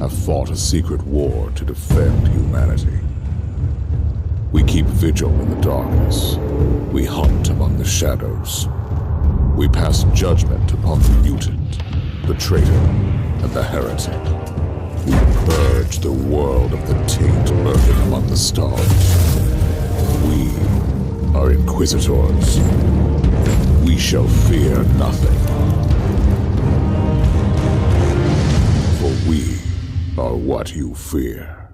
have fought a secret war to defend humanity. We keep vigil in the darkness. We hunt among the shadows. We pass judgment upon the mutant, the traitor, and the heretic. We purge the world of the taint lurking among the stars. We are Inquisitors. We shall fear nothing. For we are what you fear.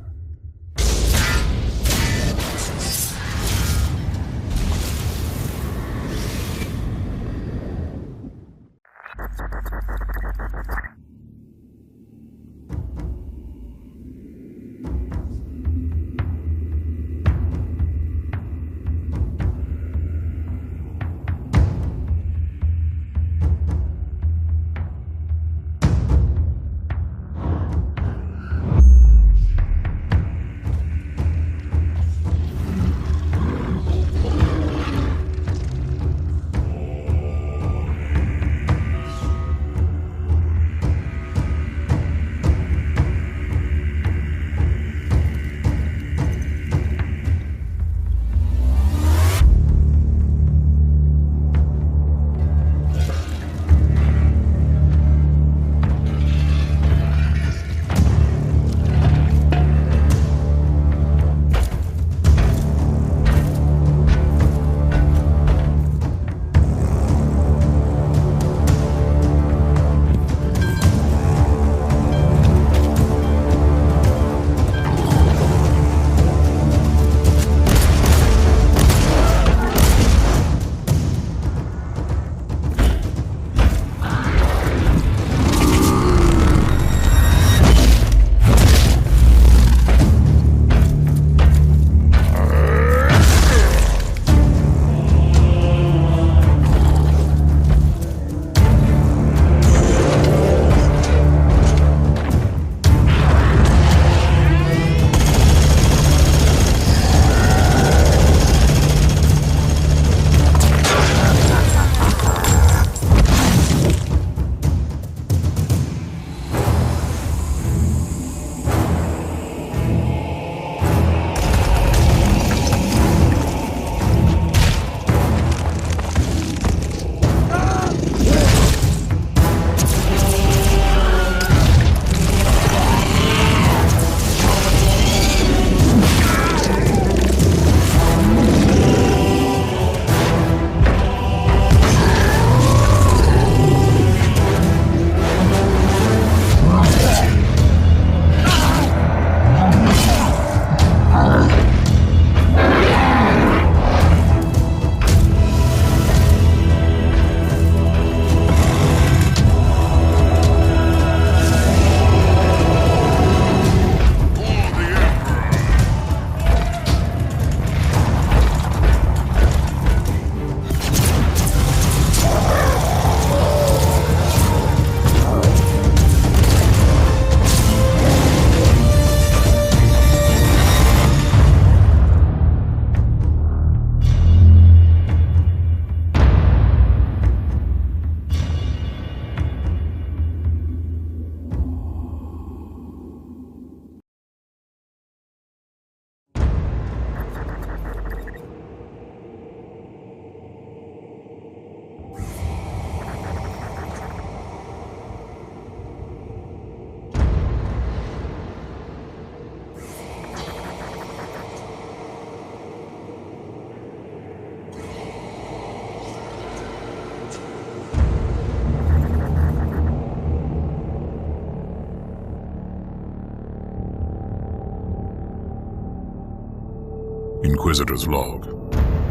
Inquisitor's log.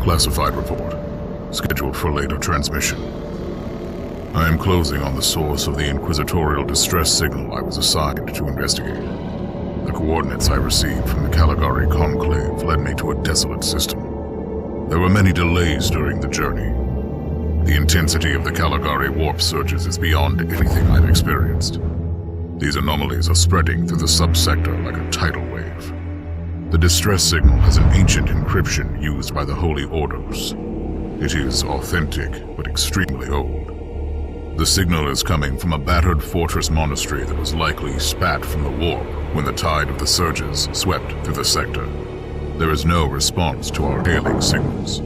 Classified report. Scheduled for later transmission. I am closing on the source of the inquisitorial distress signal I was assigned to investigate. The coordinates I received from the Caligari Conclave led me to a desolate system. There were many delays during the journey. The intensity of the Caligari warp surges is beyond anything I've experienced. These anomalies are spreading through the subsector like a tidal wave. The distress signal has an ancient encryption used by the Holy Orders. It is authentic, but extremely old. The signal is coming from a battered fortress monastery that was likely spat from the warp when the tide of the surges swept through the sector. There is no response to our hailing signals.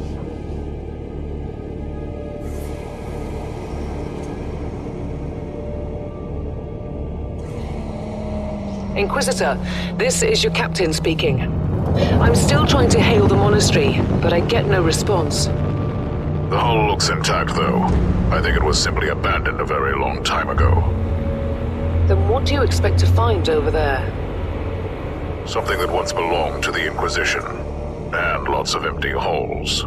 Inquisitor, this is your captain speaking. I'm still trying to hail the monastery, but I get no response. The hull looks intact, though. I think it was simply abandoned a very long time ago. Then what do you expect to find over there? Something that once belonged to the Inquisition, and lots of empty holes.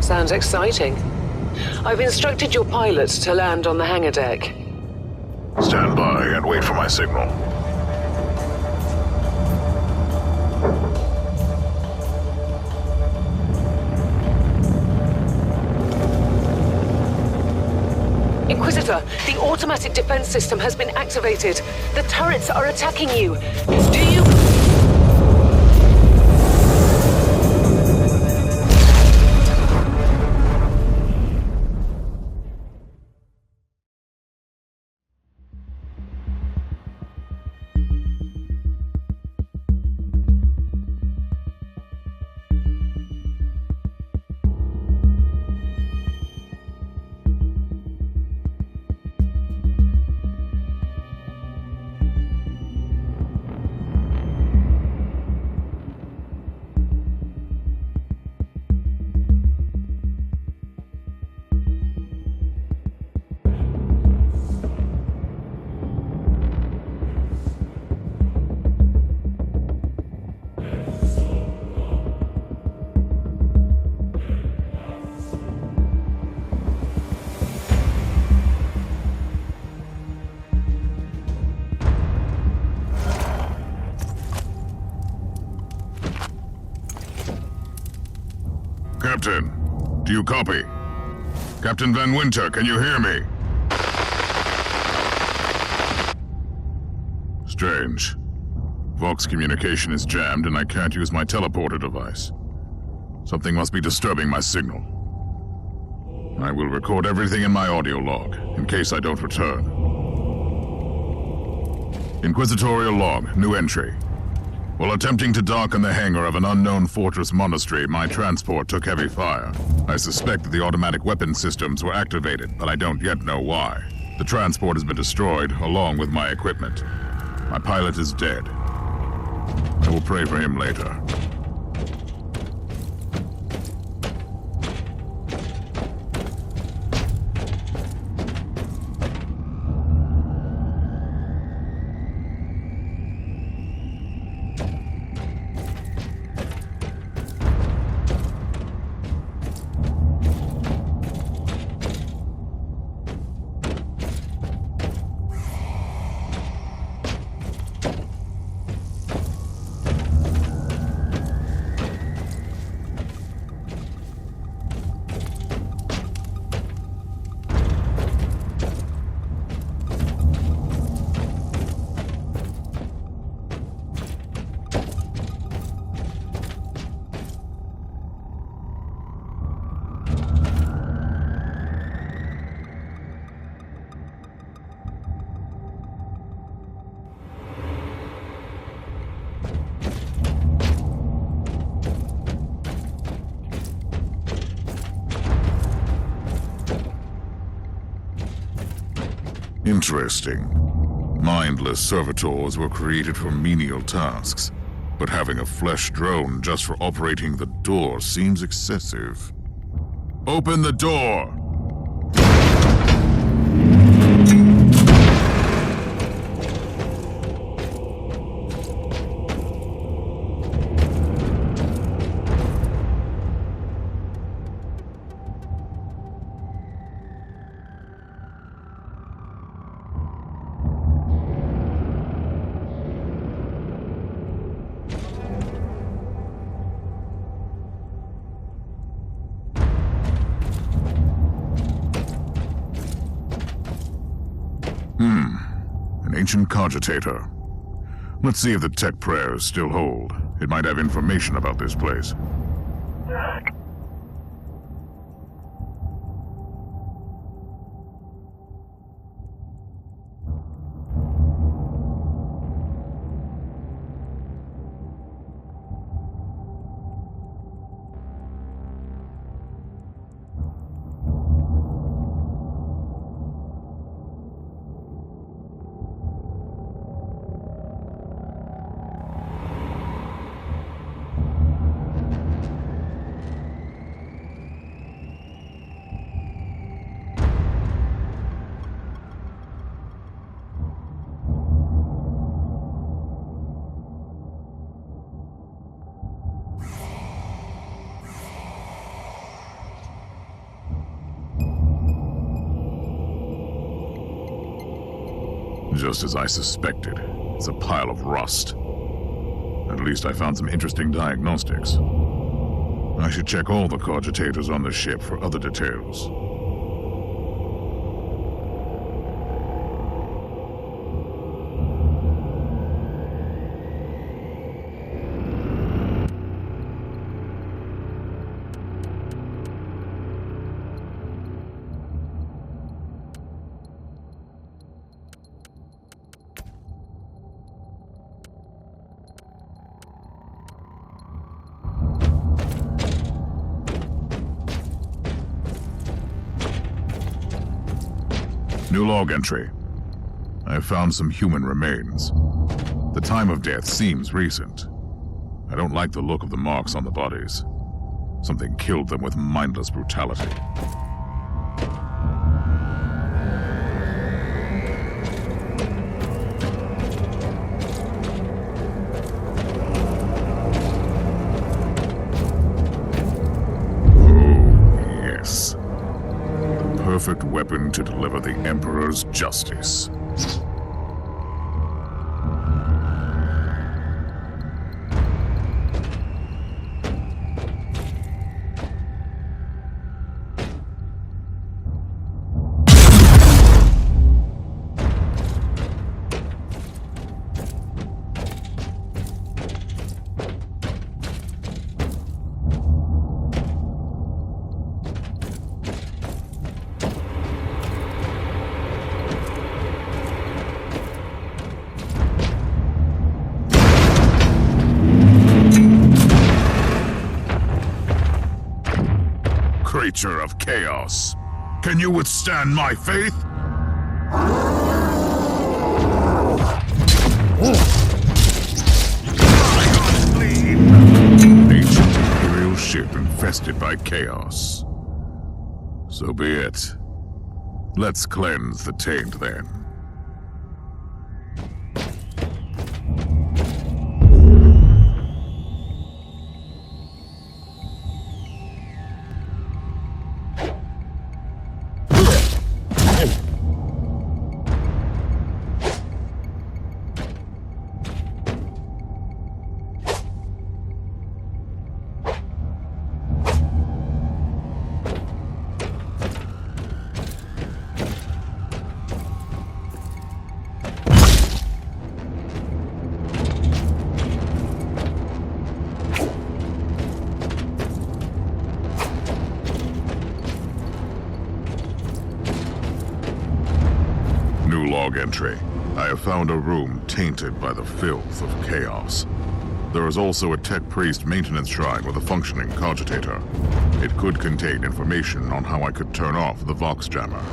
Sounds exciting. I've instructed your pilots to land on the hangar deck. Stand by and wait for my signal. Inquisitor, the automatic defense system has been activated. The turrets are attacking you. Do you... Captain, do you copy? Captain Van Winter, can you hear me? Strange. Vox communication is jammed and I can't use my teleporter device. Something must be disturbing my signal. I will record everything in my audio log, in case I don't return. Inquisitorial log, new entry. While attempting to dock in the hangar of an unknown fortress monastery, my transport took heavy fire. I suspect that the automatic weapon systems were activated, but I don't yet know why. The transport has been destroyed, along with my equipment. My pilot is dead. I will pray for him later. Interesting. Mindless servitors were created for menial tasks, but having a flesh drone just for operating the door seems excessive. Open the door! An ancient cogitator. Let's see if the tech prayers still hold. It might have information about this place. Just as I suspected, it's a pile of rust. At least I found some interesting diagnostics. I should check all the cogitators on the ship for other details. New log entry. I found some human remains. The time of death seems recent. I don't like the look of the marks on the bodies. Something killed them with mindless brutality. Oh, yes. Perfect weapon to deliver the Emperor's justice. Creature of chaos, can you withstand my faith? Ancient Imperial ship infested by chaos. So be it. Let's cleanse the taint then. Log entry. I have found a room tainted by the filth of chaos. There is also a tech priest maintenance shrine with a functioning cogitator. It could contain information on how I could turn off the Vox jammer.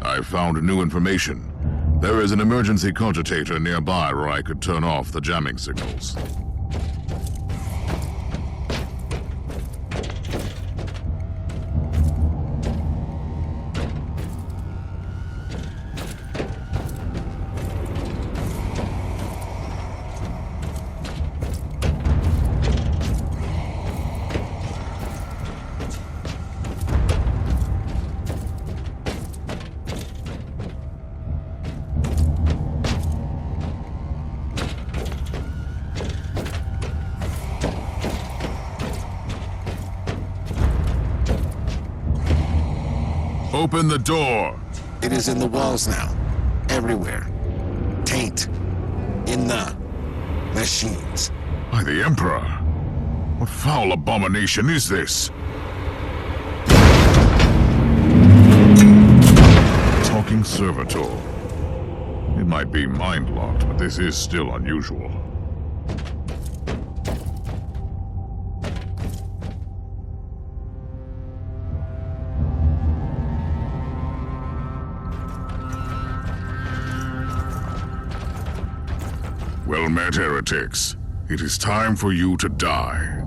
I found new information. There is an emergency cogitator nearby where I could turn off the jamming signals. Open the door! It is in the walls now. Everywhere. Taint. In the machines. By the Emperor! What foul abomination is this? Talking servitor. It might be mind-locked, but this is still unusual. Well met, heretics. It is time for you to die.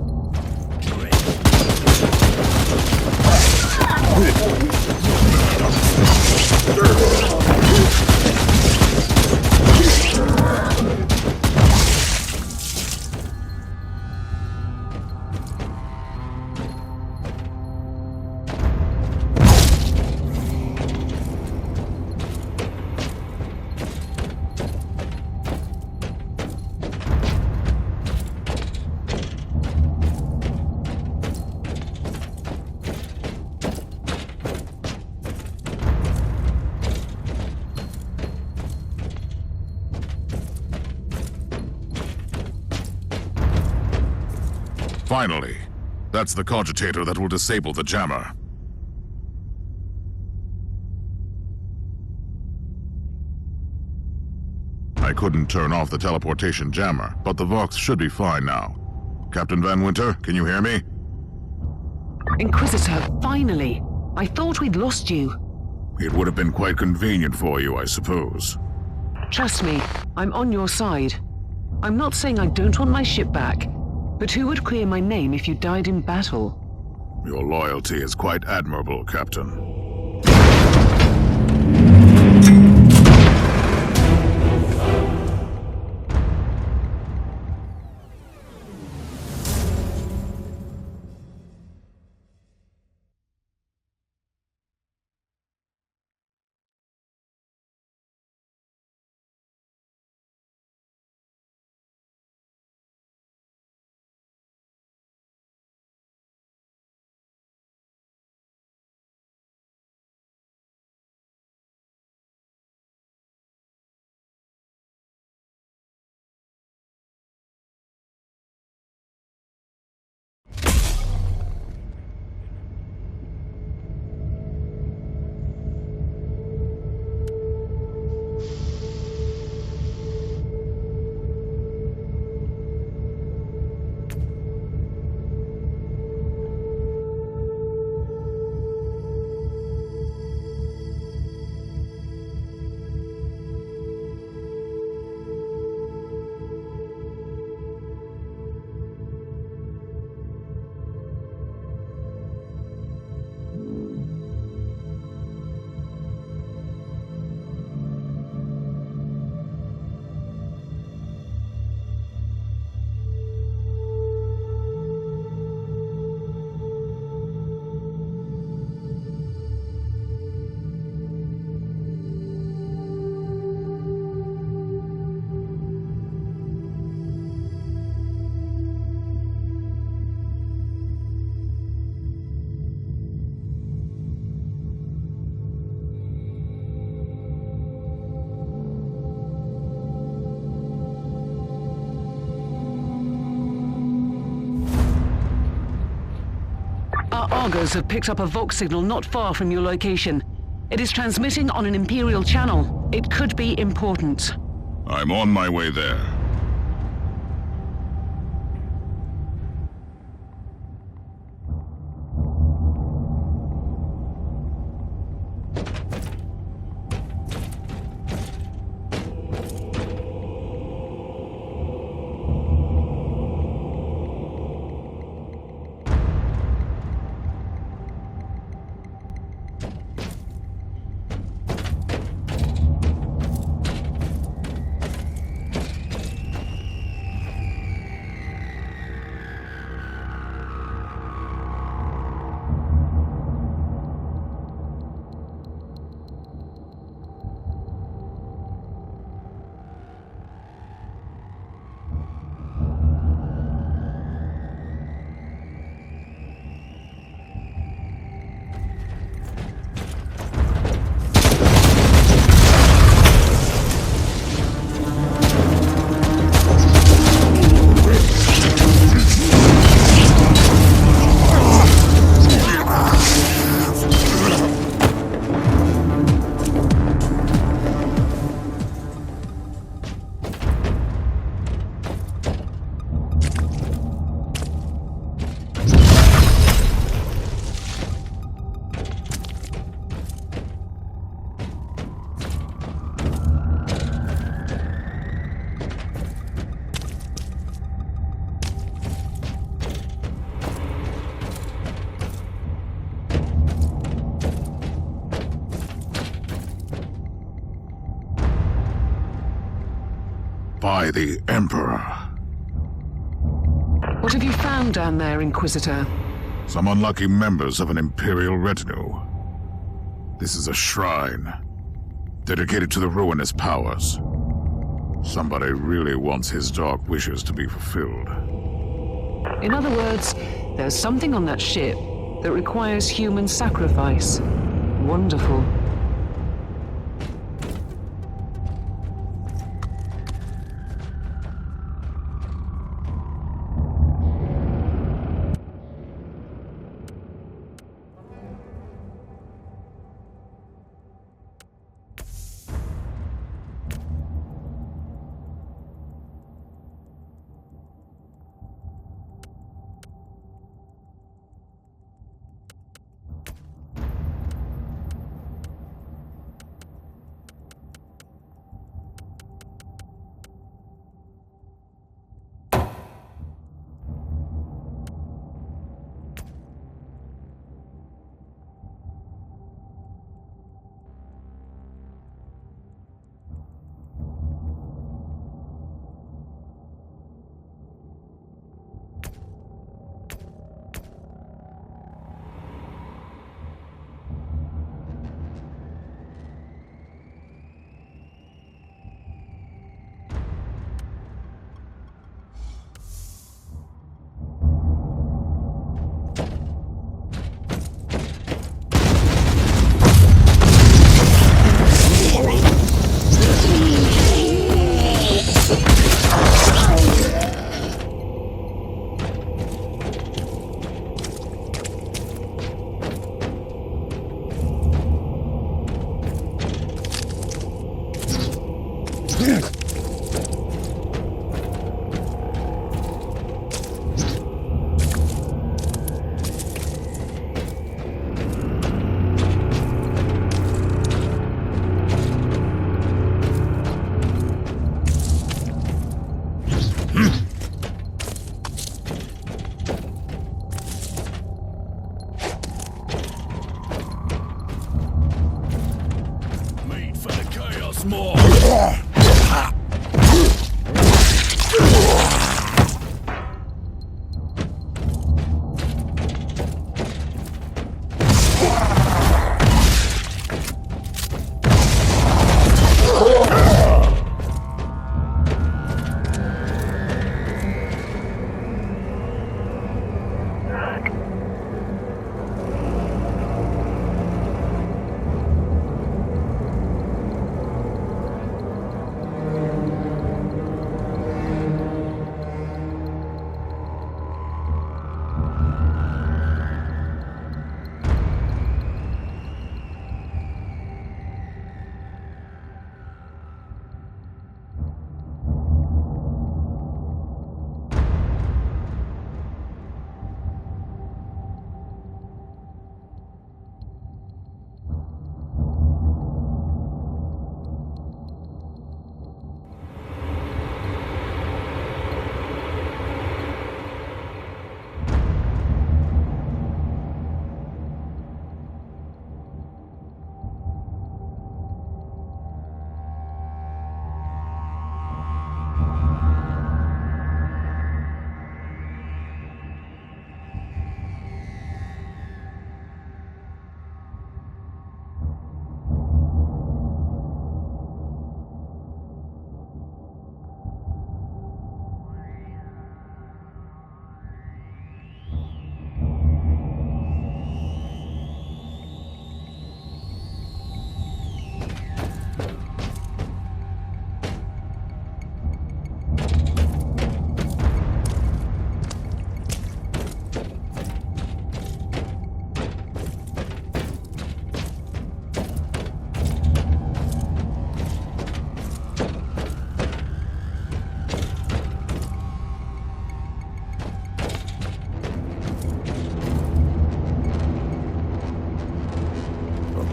Finally, that's the cogitator that will disable the jammer. I couldn't turn off the teleportation jammer, but the Vox should be fine now. Captain Van Winter, can you hear me? Inquisitor, finally! I thought we'd lost you. It would have been quite convenient for you, I suppose. Trust me, I'm on your side. I'm not saying I don't want my ship back, but who would clear my name if you died in battle? Your loyalty is quite admirable, Captain. Our Argos have picked up a Vox signal not far from your location. It is transmitting on an Imperial channel. It could be important. I'm on my way there. by the Emperor. What have you found down there, Inquisitor? Some unlucky members of an Imperial retinue. This is a shrine dedicated to the ruinous powers. Somebody really wants his dark wishes to be fulfilled. In other words, there's something on that ship that requires human sacrifice. Wonderful.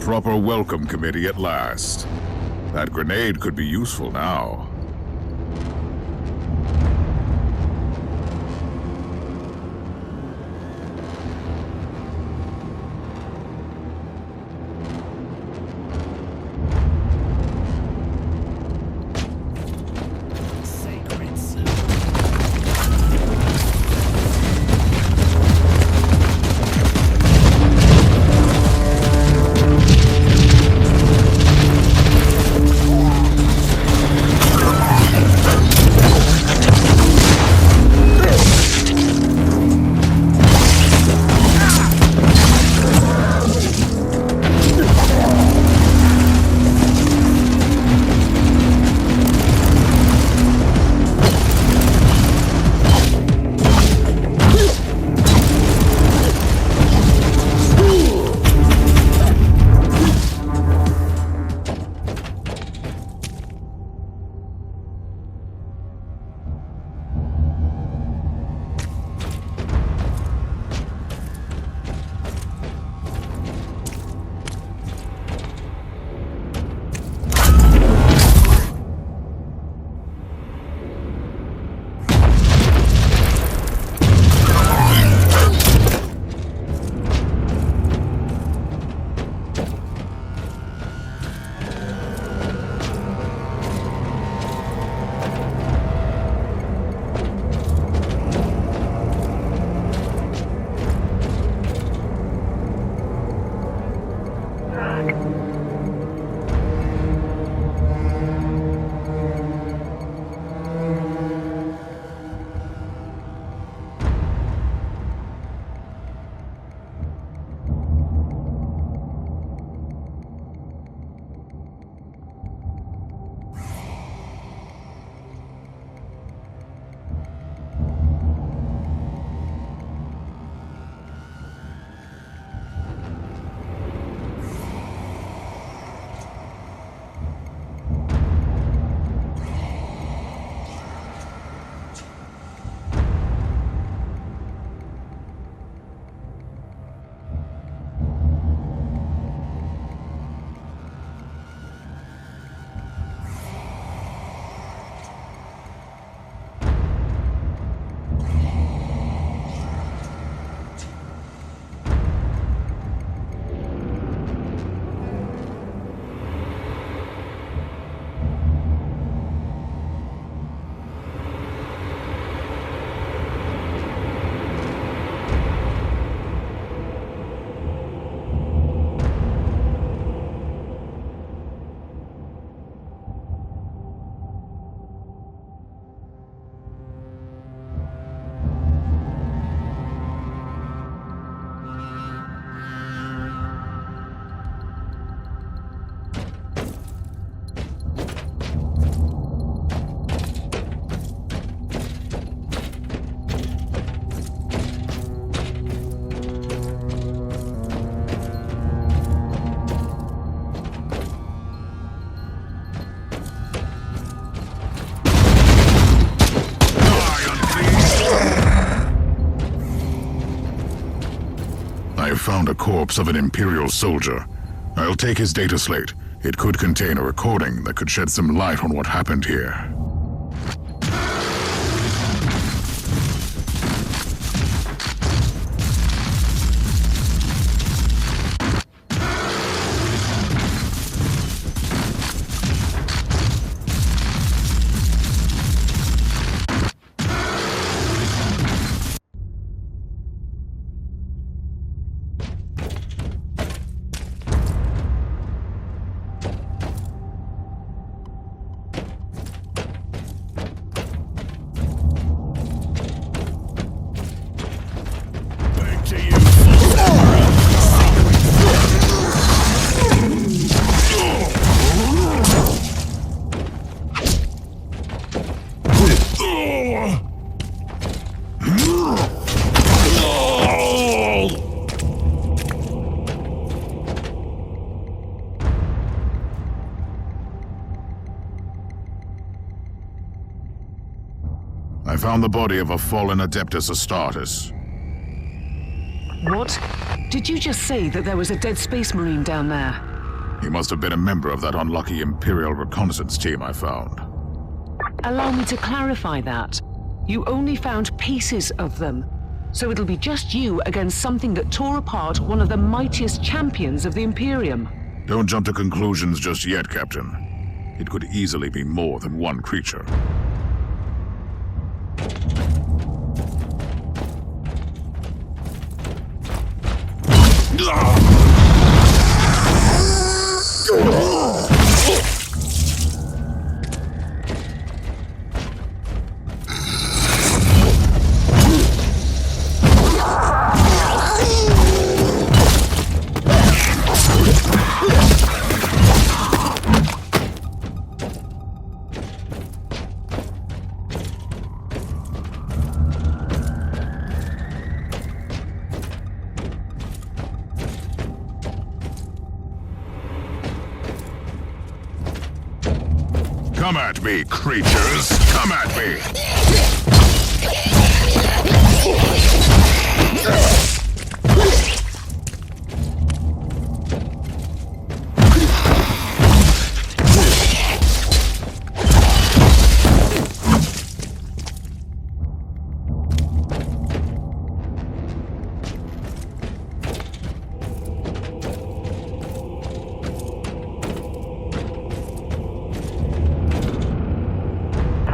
Proper welcome committee at last. That grenade could be useful now. I have found a corpse of an Imperial soldier. I'll take his data slate. It could contain a recording that could shed some light on what happened here. I found the body of a fallen Adeptus Astartes. What? Did you just say that there was a dead Space Marine down there? He must have been a member of that unlucky Imperial reconnaissance team I found. Allow me to clarify that. You only found pieces of them. So it'll be just you against something that tore apart one of the mightiest champions of the Imperium. Don't jump to conclusions just yet, Captain. It could easily be more than one creature. Come at me, creatures! Come at me!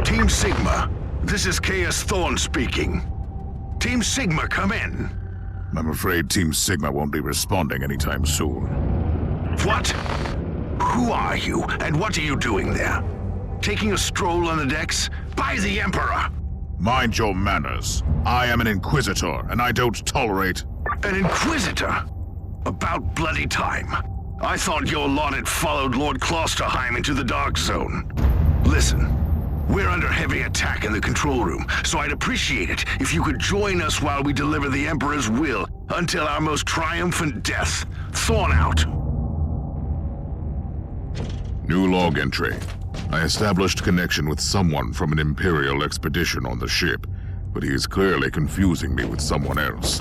Team Sigma, this is Chaos Thorn speaking. Team Sigma, come in. I'm afraid Team Sigma won't be responding anytime soon. What? Who are you, and what are you doing there? Taking a stroll on the decks? By the Emperor! Mind your manners. I am an Inquisitor, and I don't tolerate... An Inquisitor? About bloody time. I thought your lot had followed Lord Klosterheim into the Dark Zone. Listen, we're under heavy attack in the control room, so I'd appreciate it if you could join us while we deliver the Emperor's will until our most triumphant death. Thorn out. New log entry. I established connection with someone from an Imperial expedition on the ship, but he is clearly confusing me with someone else.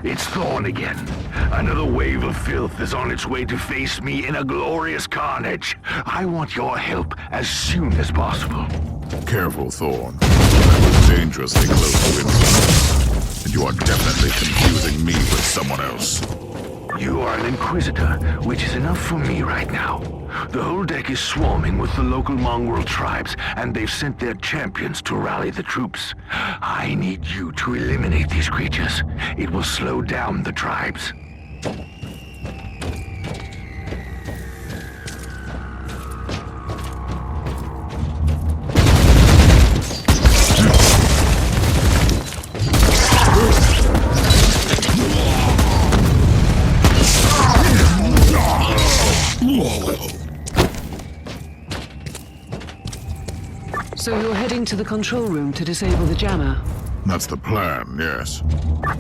It's Thorn again. Another wave of filth is on its way to face me in a glorious carnage. I want your help as soon as possible. Careful, Thorn. I was dangerously close to Inquisitor, and you are definitely confusing me with someone else. You are an Inquisitor, which is enough for me right now. The whole deck is swarming with the local mongrel tribes, and they've sent their champions to rally the troops. I need you to eliminate these creatures. It will slow down the tribes. So you're heading to the control room to disable the jammer? That's the plan, yes.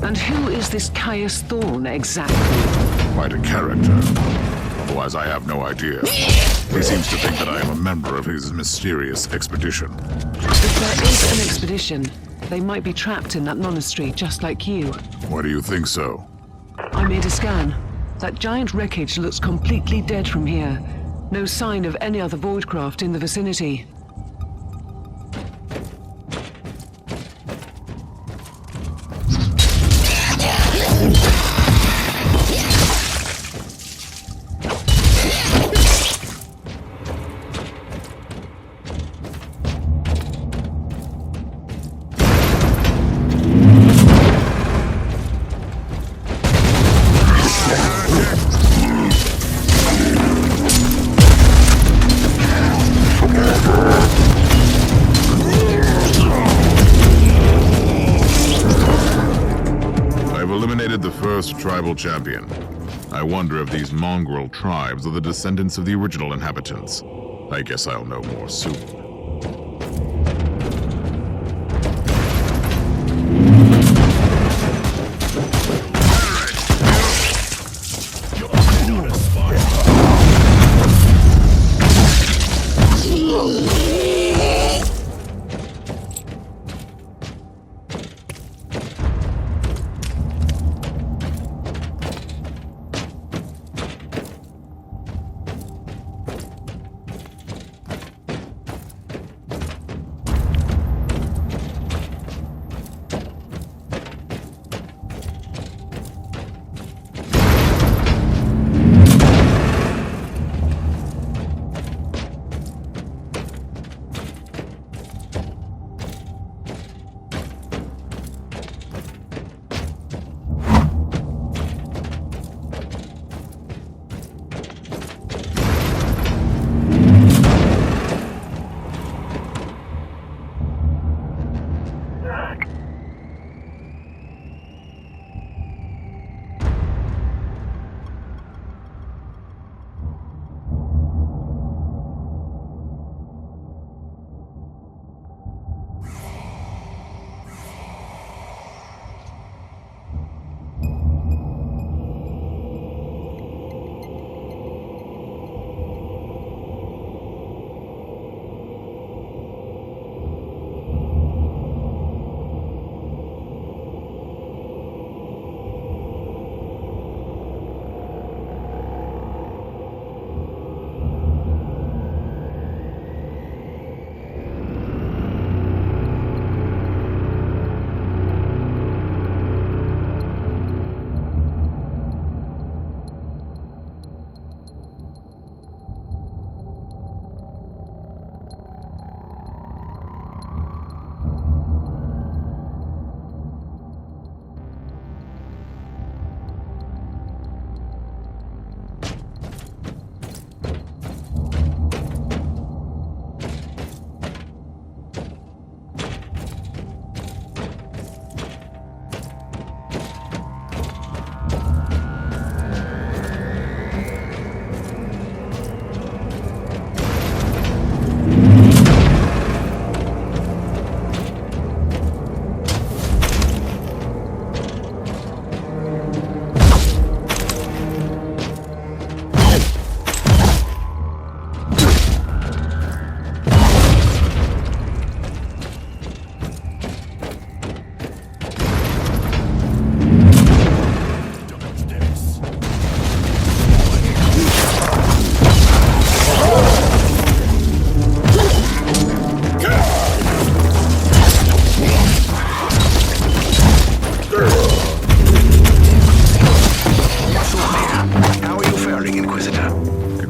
And who is this Caius Thorn exactly? Quite a character. Otherwise, I have no idea. He seems to think that I am a member of his mysterious expedition. If there is an expedition, they might be trapped in that monastery just like you. Why do you think so? I made a scan. That giant wreckage looks completely dead from here. No sign of any other voidcraft in the vicinity. The first tribal champion. I wonder if these mongrel tribes are the descendants of the original inhabitants. I guess I'll know more soon.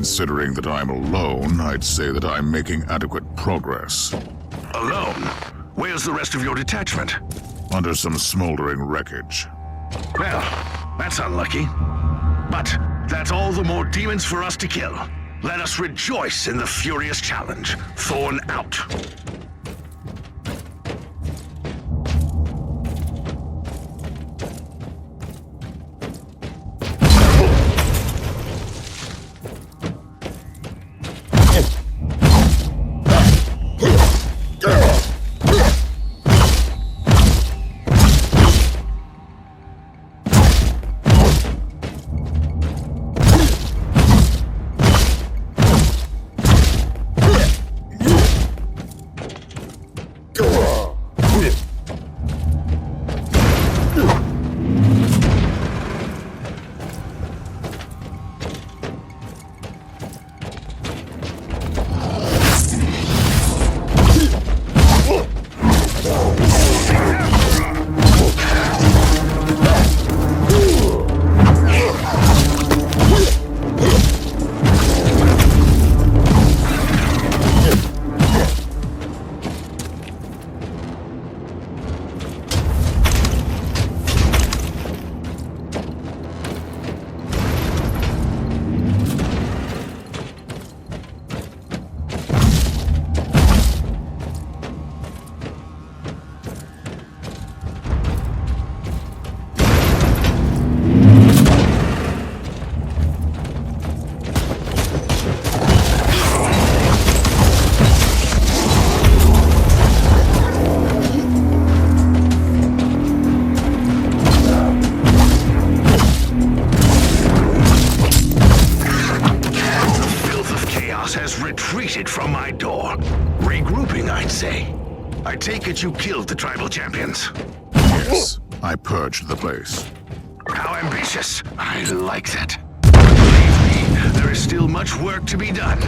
Considering that I'm alone, I'd say that I'm making adequate progress. Alone? Where's the rest of your detachment? Under some smoldering wreckage. Well, that's unlucky. But that's all the more demons for us to kill. Let us rejoice in the furious challenge. Thorn out. Retreated from my door. Regrouping, I'd say. I take it you killed the tribal champions. Yes, I purged the place. How ambitious. I like that. Believe me, there is still much work to be done.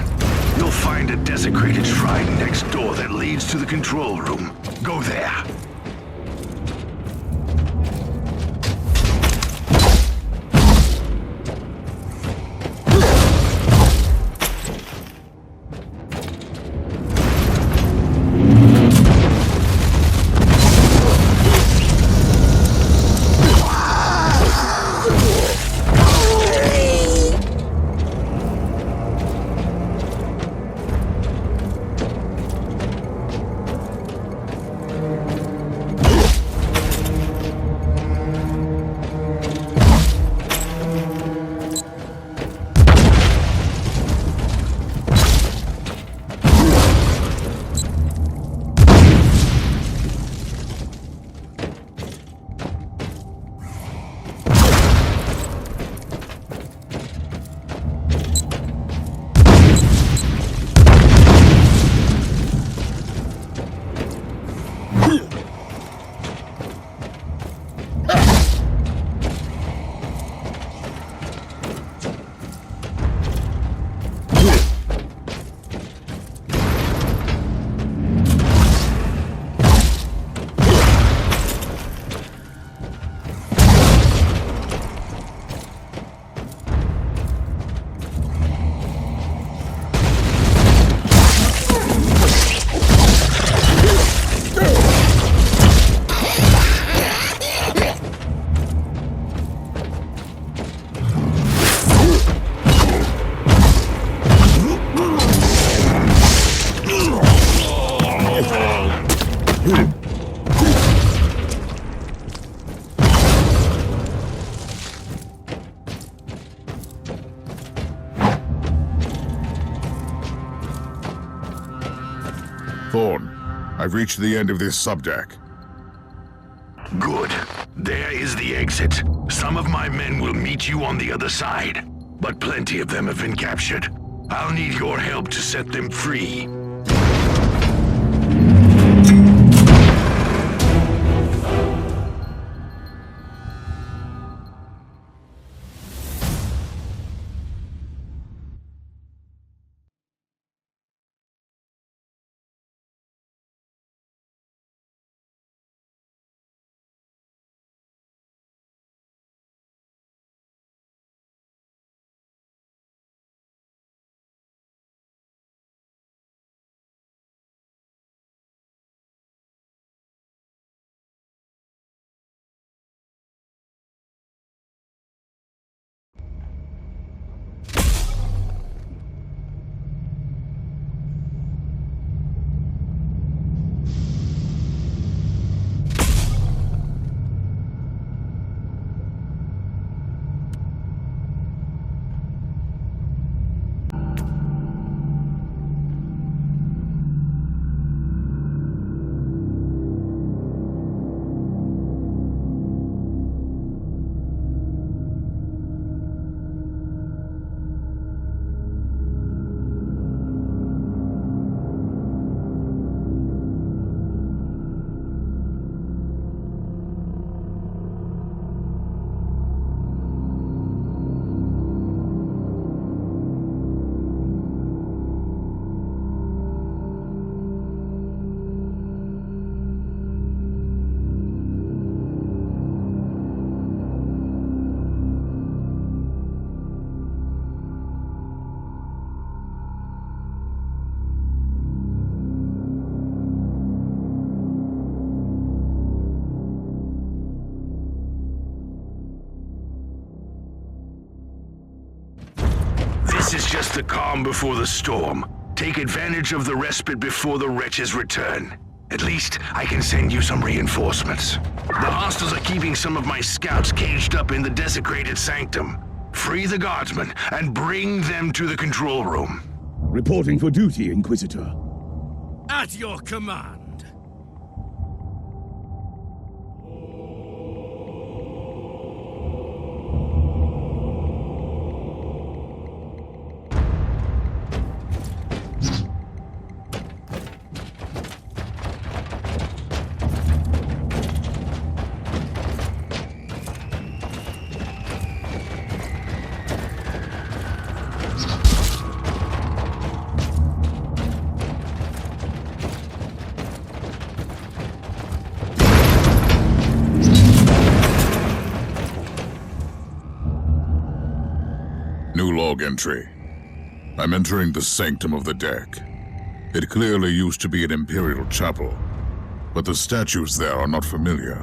You'll find a desecrated shrine next door that leads to the control room. Go there. Thorn, I've reached the end of this subdeck. Good. There is the exit. Some of my men will meet you on the other side, but plenty of them have been captured. I'll need your help to set them free. This is just the calm before the storm. Take advantage of the respite before the wretches return. At least, I can send you some reinforcements. The hostiles are keeping some of my scouts caged up in the desecrated sanctum. Free the guardsmen and bring them to the control room. Reporting for duty, Inquisitor. At your command. New log entry. I'm entering the sanctum of the deck. It clearly used to be an Imperial chapel, but the statues there are not familiar.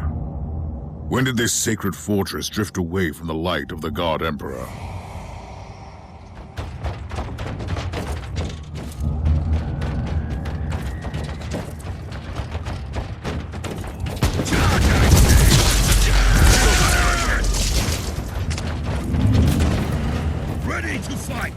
When did this sacred fortress drift away from the light of the God Emperor? Ready to fight!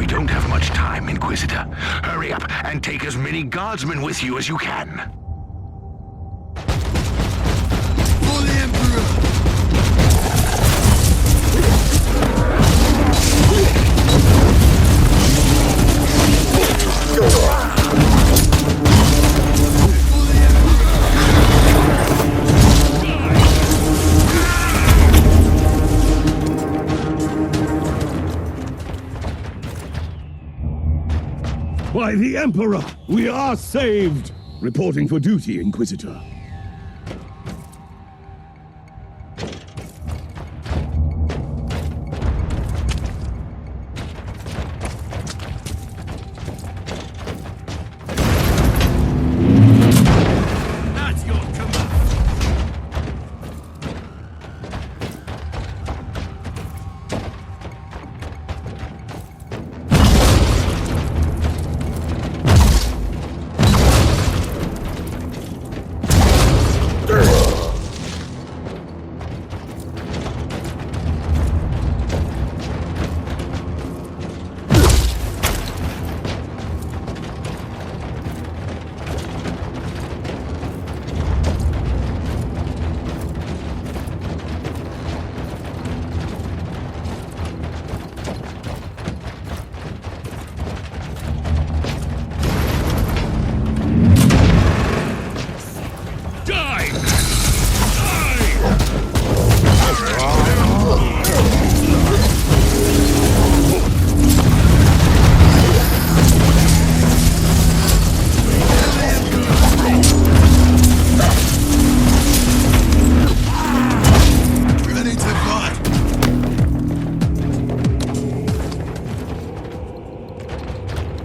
We don't have much time, Inquisitor. Hurry up and take as many guardsmen with you as you can. For the Emperor! By the Emperor, we are saved! Reporting for duty, Inquisitor. At your command!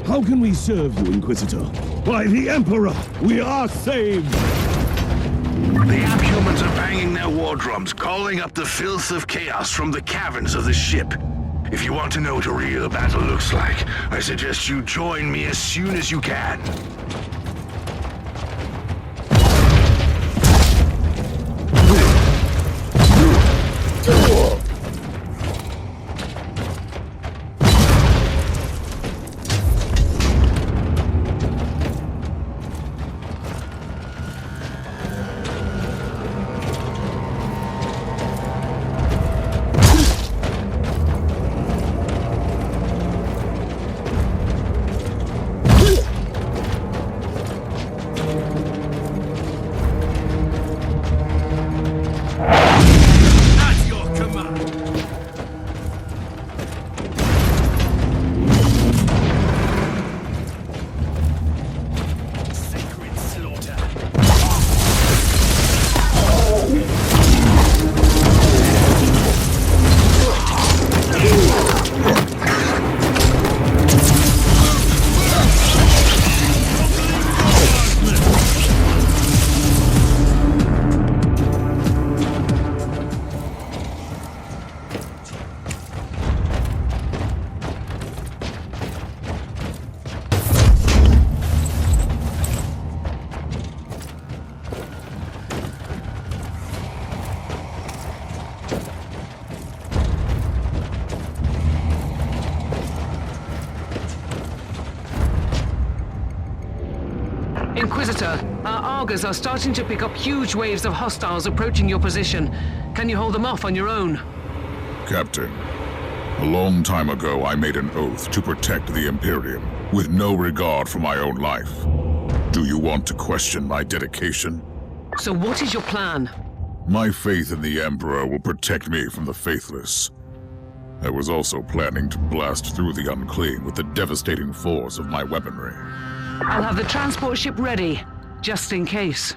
How can we serve you, Inquisitor? By the Emperor, we are saved! The Abhumans are banging their war drums, calling up the filth of chaos from the caverns of the ship. If you want to know what a real battle looks like, I suggest you join me as soon as you can. Inquisitor, our Argos are starting to pick up huge waves of hostiles approaching your position. Can you hold them off on your own? Captain, a long time ago I made an oath to protect the Imperium, with no regard for my own life. Do you want to question my dedication? So what is your plan? My faith in the Emperor will protect me from the faithless. I was also planning to blast through the unclean with the devastating force of my weaponry. I'll have the transport ship ready, just in case.